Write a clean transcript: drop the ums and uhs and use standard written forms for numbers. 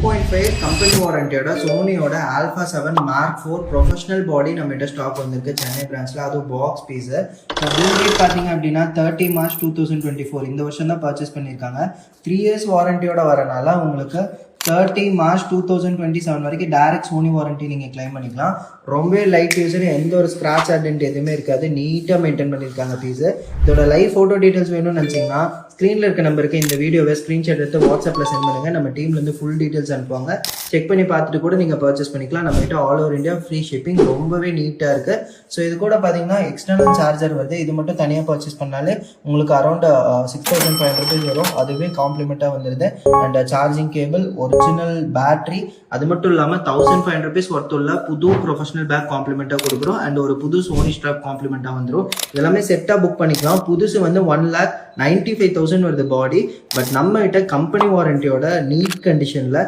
2.5 company வாரண்டியோட சோனியோட alpha 7 mark 4 professional பாடி நம்மகிட்ட stock வந்திருக்கு சென்னை பிரான்ச்சில். அதுவும் பாக்ஸ் பீஸு. பில் ரேட் பார்த்தீங்க அப்படின்னா 30 மார்ச் 2024 இந்த வருஷம் தான் பர்ச்சேஸ் பண்ணியிருக்காங்க. 3 years வாரண்டியோட வரனால உங்களுக்கு 30 மார்ச் 2027 வரைக்கும் டைரக்ட் சோனி வாரண்டி நீங்கள் கிளைம் பண்ணிக்கலாம். ரொம்ப லைட் யூஸர், எந்த ஒரு ஸ்க்ராட்ச் அடென்ட் எதுவுமே இருக்காது. நீட்டாக மெயின்டைன் பண்ணியிருக்காங்க பீஸு. இதோட லைவ் ஃபோட்டோ டீட்டெயில்ஸ் வேணும்னு நினச்சிங்கன்னா ஸ்க்ரீனில் இருக்க நம்பருக்கு இந்த வீடியோவை ஸ்க்ரீன்ஷாட் எடுத்து வாட்ஸ்அப்பில் சென்ட் பண்ணுங்கள். நம்ம டீம்லேருந்து ஃபுல் டீட்டெயில்ஸ் அனுப்புவாங்க. செக் பண்ணி பார்த்துட்டு கூட நீங்கள் பர்ச்சேஸ் பண்ணிக்கலாம். நம்மகிட்ட all over India free shipping, ரொம்பவே நீட்டாக இருக்குது. ஸோ இது கூட பார்த்தீங்கன்னா எக்ஸ்டர்னல் சார்ஜர் வருது. இது மட்டும் தனியாக பர்ச்சேஸ் பண்ணாலே உங்களுக்கு அரௌண்ட் 6500 வரும். அதுவே காம்ப்ளிமெண்ட்டாக வந்துடுது. And charging cable, original battery, அது மட்டும் இல்லாமல் 1500 ஒர்த் உள்ள புது ப்ரொஃபஷனல் பேக் காம்ப்ளிமெண்ட்டாக கொடுக்குறோம். அண்ட் ஒரு புது சோனி ஸ்ட்ராப் காம்ப்ளிமெண்ட்டாக வந்துடும். இதெல்லாமே செட்டாக புக் பண்ணிக்கலாம். புதுசு வந்து 1,95,000 வருது பாடி. பட் நம்ம கிட்ட கம்பெனி வாரண்டியோட நீட் கண்டிஷனில்